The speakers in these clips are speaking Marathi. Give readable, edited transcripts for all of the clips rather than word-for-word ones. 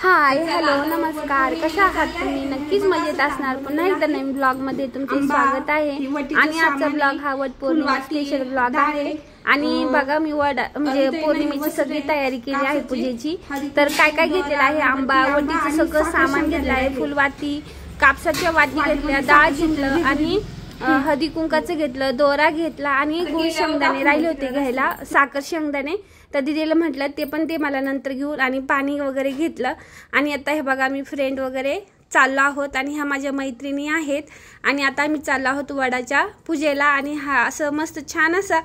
हाय हॅलो नमस्कार, कशा आहात तुम्ही? नक्कीच मजेत असणार. पुन्हा एकदा नवीन ब्लॉग मध्ये तुमचे स्वागत आहे. आणि आजचा ब्लॉग हा वटपौर्णिमा स्पेशल ब्लॉग आहे. आणि बघा मी म्हणजे पौर्णिमेची सगळी तयारी केली आहे पूजेची. तर काय काय घेतलेलं आहे, आंबा वटीचं सगळं सामान घेतलं आहे, फुलवाती, कापसाच्या वाती घेतल्या, डाळ घेतलं आणि हळदी कुंकाचं घेतलं, दोरा घेतला आणि गुळ शेंगदाणे राहिले होते घ्यायला, साखर शेंगदाणे. तर दीदीला म्हटलं ते मला नंतर घेऊन, आणि पाणी वगैरे घेतलं. आणि आता हे बघा मी फ्रेंड वगैरे चाललो आहोत आणि ह्या माझ्या मैत्रिणी आहेत. आणि आता आम्ही चाललो आहोत वडाच्या पूजेला. आणि हा असं मस्त छान असा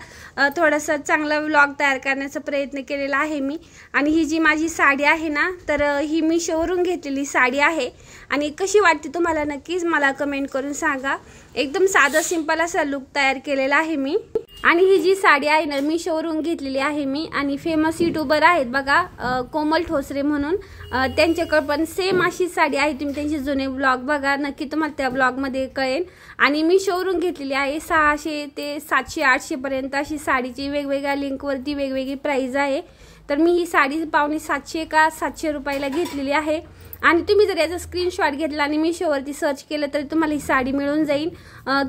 थोडासा चांगला व्लॉग तयार करण्याचा प्रयत्न केलेला आहे मी. आणि ही जी माझी साडी आहे ना, तर ही मी शोरूम घेतलेली साडी आहे. आणि कशी वाटते तुम्हाला नक्कीच मला कमेंट करून सांगा. एकदम साधा सिंपल असा लुक तयार केलेला आहे मी. आणि ही जी साडी आहे ना, मी शोरूम घेतलेली आहे मी. आणि फेमस यूट्यूबर आहेत बघा, कोमल ठोसरे म्हणून, त्यांच्याकडे पण सेम अशी साडी आहे. तुम्ही त्यांचे जुने ब्लॉग बघा, नक्की तुम्हाला त्या ब्लॉगमध्ये कळेल. आणि मी शोरूम घेतलेली आहे. 600 ते 700-800 पर्यंत अशी साडीची वेगवेगळ्या लिंकवरती वेगवेगळी प्राइस आहे. तर मी ही साडी पावणे 700 का 700 रुपयाला घेतलेली आहे. आणि तुम्ही जर याचा स्क्रीनशॉट घेतला आणि मीशोवरती सर्च केलं तर तुम्हाला ही साडी मिळून जाईल.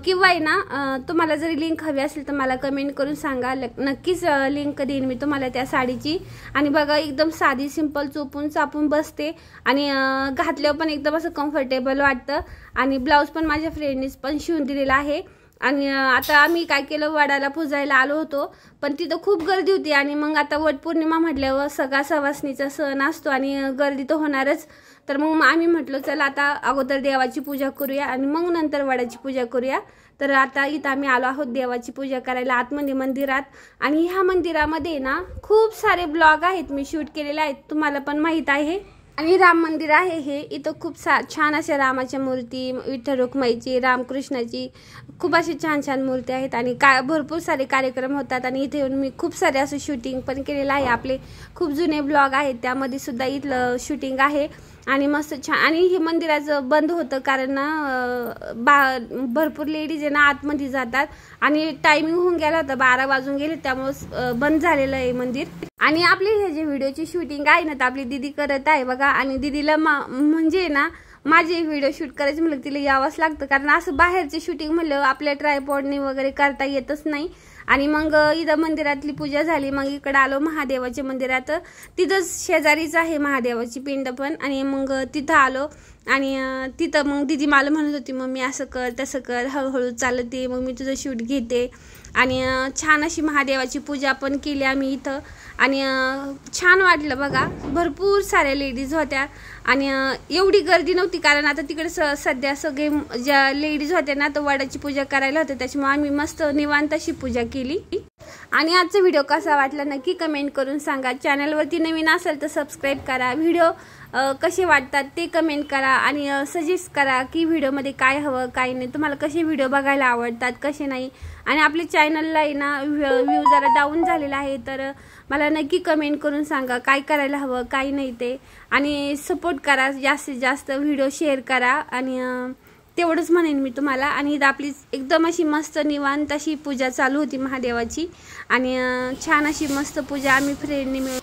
किंवा आहे ना, तुम्हाला जरी लिंक हवी असेल तर मला कमेंट करून सांगा, नक्कीच लिंक देईन मी तुम्हाला त्या साडीची. आणि बघा एकदम साधी सिंपल चोपून चापून बसते. आणि घातल्यावर पण एकदम असं कम्फर्टेबल वाटतं. आणि ब्लाऊज पण माझ्या फ्रेंडनीच पण शिवून दिलेला आहे. आणि आता आम्ही काय केलं, वडाला पुजायला आलो होतो, पण तिथं खूप गर्दी होती. आणि मग आता वटपौर्णिमा म्हटल्यावर सगळा सवासणीचा सण असतो आणि गर्दी तर होणारच. तर मग आम्ही म्हटलं चला आता अगोदर देवाची पूजा करूया आणि मग नंतर वडाची पूजा करूया. तर आता इथं आम्ही आलो आहोत देवाची पूजा करायला आतमध्ये मंदिरात. आणि ह्या मंदिरामध्ये ना खूप सारे ब्लॉग आहेत मी शूट केलेले आहेत, तुम्हाला पण माहीत आहे. आणि राम मंदिर आहे हे. इथं खूप छान अशा रामाच्या मूर्ती, विठ्ठल रुक्माईची, रामकृष्णाची खूप अशी छान छान मूर्ती आहेत. आणि भरपूर सारे कार्यक्रम होतात. आणि इथे येऊन मी खूप सारे असं शूटिंग पण केलेलं आहे. आपले खूप जुने ब्लॉग आहेत त्यामध्ये सुद्धा इथलं शूटिंग आहे. आणि मस्त छान. आणि हे मंदिराचं बंद होतं कारण ना भरपूर लेडीज आहे ना आतमध्ये जातात आणि टायमिंग होऊन गेला होता, 12 वाजून गेले, त्यामुळे बंद झालेलं आहे मंदिर. आणि आपली हे जे व्हिडिओची शूटिंग आहे ना, तर आपली दीदी करत आहे बघा. आणि दीदीला म्हणजे ना माझे व्हिडिओ शूट करायचे म्हणलं तिला यावंच लागतं, कारण असं बाहेरचे शूटिंग म्हणलं आपल्या ट्रायपॉडने वगैरे करता येतच नाही. आणि मग इथं मंदिरातली पूजा झाली, मग इकडं आलो महादेवाच्या मंदिरात. तिथंच शेजारीच आहे महादेवाची पिंड पण. आणि मग तिथं आलो आणि तिथं मग दीदी मला म्हणत होती मम्मी असं कर तसं कर, हळूहळू चालते, मग मी तुझं शूट घेते. आणि छान अशी महादेवाची पूजा पण केली आम्ही इथं. आणि छान वाटलं बघा, भरपूर साऱ्या लेडीज होत्या. आणि एवढी गर्दी नव्हती कारण आता तिकडे सध्या सगळे ज्या लेडीज होत्या ना तर वडाची पूजा करायला होत्या, त्याच्यामुळे आम्ही मस्त निवांत अशी पूजा केली. आणि आजचा व्हिडिओ कसा वाटला नक्की कमेंट करून सांगा. चॅनलवरती नवीन असेल तर सबस्क्राईब करा. व्हिडिओ कसे वाटतात ते कमेंट करा. आणि सजेस्ट करा की व्हिडिओमध्ये काय हवं काय नाही, तुम्हाला कसे व्हिडिओ बघायला आवडतात कसे नाही. आणि आपल्या चॅनलला आहे ना व्ह्यू जरा डाऊन झालेला आहे, तर मला नक्की कमेंट करून सांगा काय करायला हवं काय नाही ते. आणि सपोर्ट करा, जास्तीत जास्त व्हिडिओ शेअर करा. आणि तेवढंच म्हणेन मी तुम्हाला. आणि आपली एकदम अशी मस्त निवांत अशी पूजा चालू होती महादेवाची. आणि छान अशी मस्त पूजा आम्ही फ्रेंडने मिळून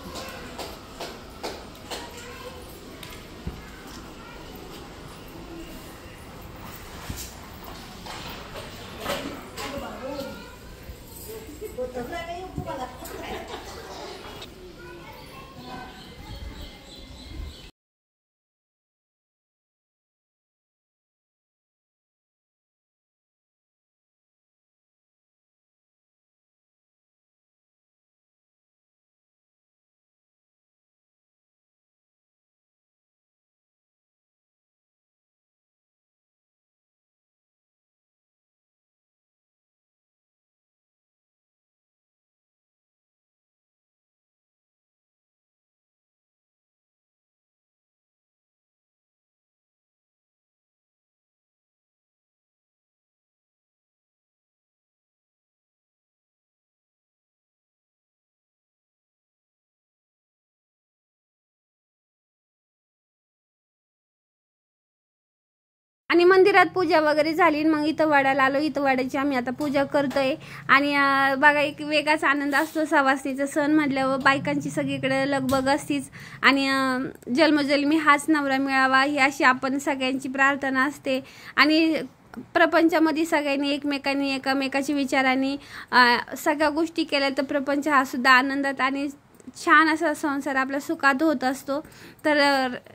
आणि मंदिरात पूजा वगैरे झाली, मग इथं वाड्याला आलो. इथं वाड्याची आम्ही आता पूजा करतोय. आणि बघा एक वेगळाच आनंद असतो सवासणीचा सण म्हटल्यावर. बायकांची सगळीकडे लगबग असतीच. आणि जन्मजन्मी हाच नवरा मिळावा ही अशी आपण सगळ्यांची प्रार्थना असते. आणि प्रपंचामध्ये सगळ्यांनी एकमेकाची विचारांनी सगळ्या गोष्टी केल्या तर प्रपंच हा सुद्धा आनंदात आणि छान असा संसार आपला सुखात होत असतो. तर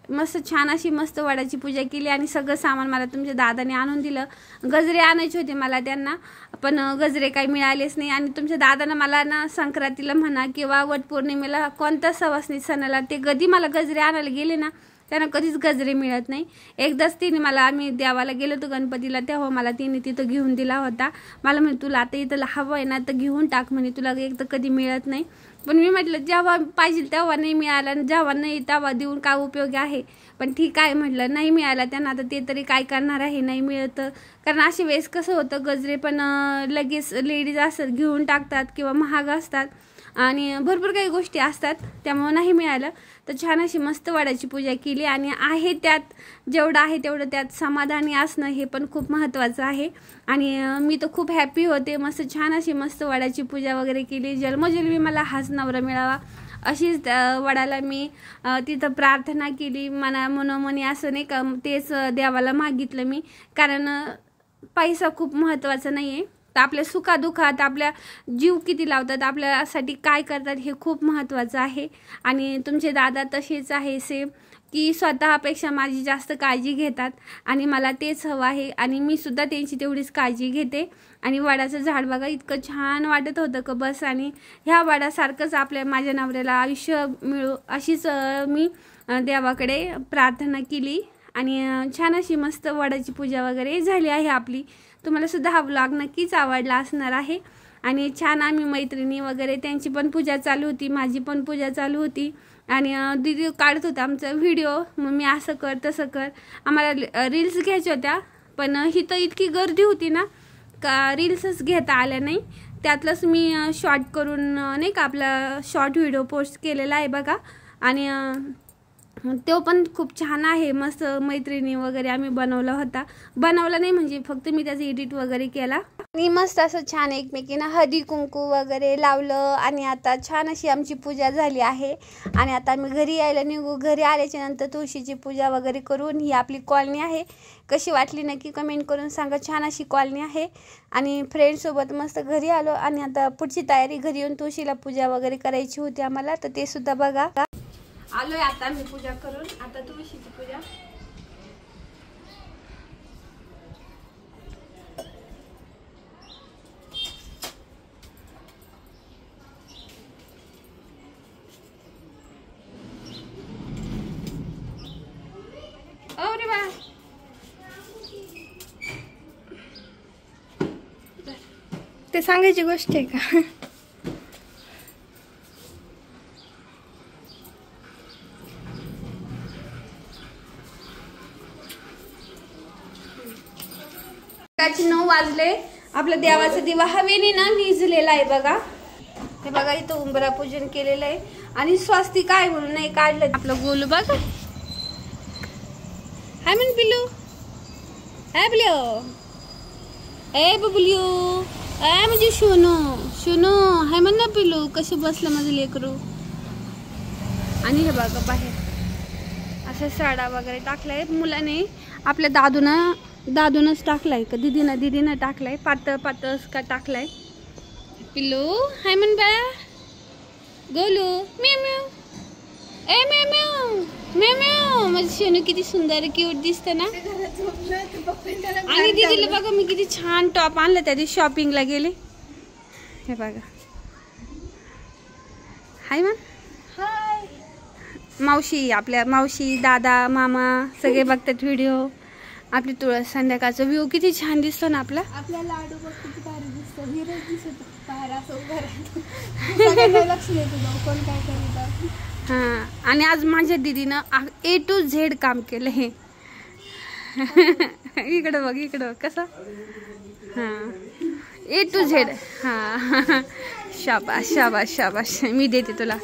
मस्त वडाची पूजा केली. आणि सगळं सामान मला तुमच्या दादाने आणून दिलं. गजरे आणायचे होते मला त्यांना, पण गजरे काही मिळालेच नाही. आणि तुमच्या दादानं मला ना संक्रांतीला म्हणा किंवा वटपौर्णिमेला कोणत्या सवासणी सणाला ते कधी मला गजरे आणायला गेले ना, त्यांना कधीच गजरे मिळत नाही. एकदाच तिने मला, आम्ही देवाला गेलो होतो गणपतीला, तेव्हा मला तिने तिथं घेऊन दिला होता. मला म्हणे तुला आता इथं हवं आहे ना तर घेऊन टाक म्हणे, तुला एक तर कधी मिळत नाही. पण मी म्हटलं जेव्हा पाहिजे तेव्हा नाही मिळालं आणि जेव्हा नाही तेव्हा देऊन काय उपयोग आहे. पण ठीक आहे म्हटलं, नाही मिळाला त्यांना आता ते तरी काय करणार आहे, नाही मिळत. कारण अशी वेळेस कसं होतं गजरे पण लगेच लेडीज असतात घेऊन टाकतात किंवा महाग असतात आणि भरपूर काही गोष्टी असतात, त्यामुळे नाही मिळालं. तर छान अशी मस्त वडाची पूजा केली. आणि आहे त्यात जेवढं आहे तेवढं त्यात समाधानी असणं हे पण खूप महत्त्वाचं आहे. आणि मी तर खूप हॅपी होते. छान अशी मस्त वडाची पूजा वगैरे केली. जन्मजन्मी मला हाच नवरा मिळावा अशीच वडाला मी तिथं प्रार्थना केली. मनोमनी असं नाही का, तेच देवाला मागितलं मी. कारण पैसा खूप महत्त्वाचा नाही आहे, तर आपल्या सुखादुखात आपल्या जीव किती लावतात, आपल्यासाठी काय करतात हे खूप महत्त्वाचं आहे. आणि तुमचे दादा तसेच आहे सेम, की स्वतःपेक्षा माझी जास्त काळजी घेतात आणि मला तेच हवं आहे. आणि मी सुद्धा त्यांची तेवढीच काळजी घेते. आणि वडाचं झाड बघा इतकं छान वाटत होतं का बस. आणि ह्या वडासारखंच माझ्या नवऱ्याला आयुष्य मिळो अशीच मी देवाकडे प्रार्थना केली. आणि छान अशी मस्त वडाची पूजा वगैरे झाली आहे आपली. तुम्हाला सुद्धा हा व्लॉग नक्कीच आवडला असणार आहे. आणि छान आम्ही मैत्रिणी वगैरे त्यांची पण पूजा चालू होती, माझी पण पूजा चालू होती. आणि दीदी काढत होता आमचा व्हिडिओ, मग मी असं कर तसं कर. आम्हाला रील्स घ्यायच्या होत्या, पण इथं इतकी गर्दी होती ना का रील्सच घेता आल्या नाही. त्यातलंच मी शॉर्ट करून नाही का आपला शॉर्ट व्हिडिओ पोस्ट केलेला आहे बघा. आणि तो पण खूप छान आहे. मस्त मैत्रिणी वगैरे आम्ही बनवला नाही म्हणजे फक्त मी त्याचं एडिट वगैरे केला. आणि मस्त असं छान एकमेकींना हळदी कुंकू वगैरे लावलं. आणि आता छान अशी आमची पूजा झाली आहे. आणि आता आम्ही घरी यायला निघू. घरी आल्याच्या नंतर तुळशीची पूजा वगैरे करून, ही आपली कॉलनी आहे. कशी वाटली नक्की कमेंट करून सांगा. छान अशी कॉलनी आहे. आणि फ्रेंडसोबत मस्त घरी आलो. आणि आता पुढची तयारी, घरी येऊन तुळशीला पूजा वगैरे करायची होती आम्हाला, तर ते सुद्धा बघा. आलोय आता मी पूजा करून. आता तुळशीची पूजा. अरे बा ते सांगायची गोष्ट आहे का? सकाळचे 9 वाजले. आपल्या देवाचा दिवा हवेने ना निजलेला आहे बघा. हे बघा इथं उंबरा पूजन केलेलं आहे. आणि स्वस्तिक आहे म्हणून नाही काढलं. आपलं गोलू बघा. हाय म्हण पिलू. हाय पिलू. ए बबुलिओ. ए म्हणजे शोनू हाय म्हण ना पिलू. कसं बसलं माझं लेकरू. आणि हे बघा बाहेर असं साडा वगैरे टाकलाय मुलाने. आपल्या दादूनच टाकलाय का दीदीनं टाकलाय. पातळ का टाकलाय. पिल्लू हाय म्हण बा. गोलू म्याव म्याव. ए म्याव म्याव म्याव म्याव. माझं शेनू किती सुंदर क्यूट दिसतं ना. आणि दीदीला बघा मी किती छान टॉप आणलं त्या दिवशी शॉपिंगला गेले. हे बघा. हाय म्हण. हाय मावशी, आपल्या मावशी दादा मामा सगळे बघतात व्हिडिओ. आपली तुळस संध्याकाळचा व्ह्यू किती छान दिसतो ना आपला. आपल्या लाडू बघ किती भारी दिसतो. हिरच दिसत बाहेर असं उभं राहतो. लक्ष देतो कोण काय करत. हां. आणि आज माझ्या दीदीनं A to Z काम केलं हे. इकडं बघ कसं. हां A to Z. हां शाबाश मी देते तुला.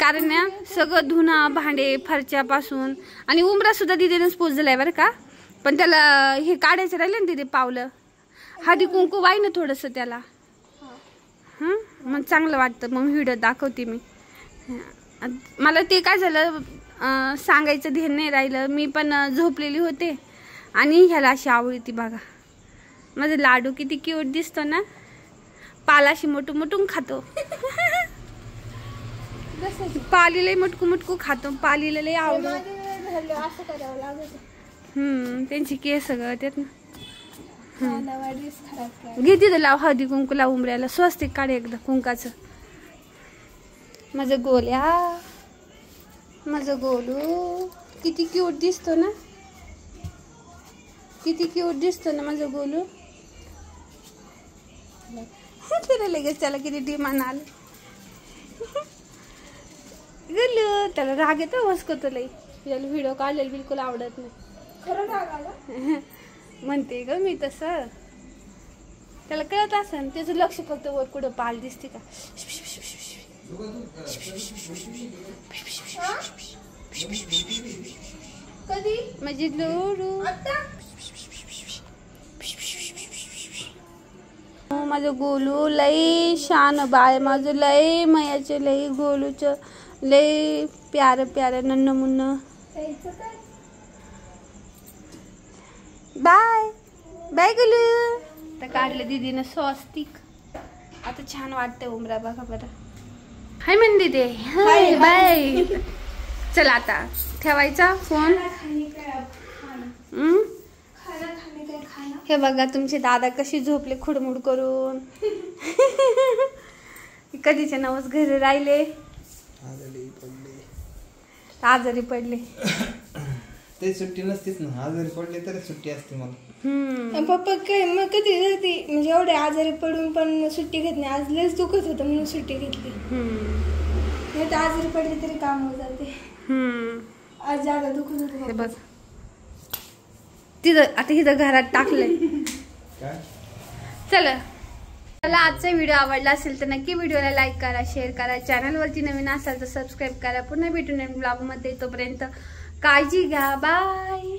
कारण ना सगळं धुणं भांडे फरच्यापासून आणि उंबरा सुद्धा दीदीनंच पुजलाय बरं का. पण त्याला हे काढायचं राहिलं ना तिथे पावलं, हळदी कुंकू वाई ना थोडंसं त्याला. हां मग चांगलं वाटतं. मग व्हिडिओ दाखवते मी. मला ते काय झालं सांगायचं ध्यान नाही राहिलं. मी पण झोपलेली होते आणि ह्याला अशी आवडती बघा. माझं लाडू किती क्यूट दिसतो ना, पालाशी मोठू मोठून खातो. पालीला मुटकू मुटकू खातो. पालीला लय आवडतं. त्यांची केस गळतात ना. घे तिथं लाव हळदी कुंकू लाव उमऱ्याला. स्वस्तिक काढ एकदा कुंकाचं. माझं गोल्या, माझं गोलू किती क्यूट दिसतो ना, किती क्यूट दिसतो ना माझं गोलू. तिला लगेच त्याला किती डिमांड आलं. गोलू त्याला राग येतो वसकतो लई. त्याला व्हिडिओ काढलेला बिलकुल आवडत नाही. खरं राग आला म्हणते ग मी तसं. त्याला कळत असेल. त्याचं लक्ष फक्त वर कुठं पाल दिसते का. कधी म्हणजे लोडू माझं गोलू लय शान बाळ. माझं लय मयाचं लय गोलूचं लय प्यार प्यार नन्न मुन्न. Bye bye Golu. तर काढलं दीदीनं स्वस्तिक. आता छान वाटतंय उमरा बघा बरं. हाय म्हण दीदी. Hi bye. चला आता ठेवायचा फोन. हे बघा तुमचे दादा कशी झोपले खुडमुड करून. कधीचे नवस घरी राहिले, आजारी पडले. ते सुट्टी नसतीच ना, आजारी पडले तर सुट्टी असते मला. पप्पा काय मग कधी जाते म्हणजे एवढे आजारी पडून पण सुट्टी घेत नाही. आज लयच दुखत होतं म्हणून सुट्टी घेतली. नाही तर आजारी पडले तरी काम होत जाते. आज जागा दुखत होतं बघ तिथं. आता इथं घरात टाकलंय. चला आजचा व्हिडिओ आवडला असेल तर नक्की व्हिडिओला लाईक करा, शेअर करा. चॅनलवरती नवीन असाल तर सबस्क्राईब करा. पुन्हा भेटू नवीन ब्लॉग मध्ये. तोपर्यंत काळजी घ्या. बाय.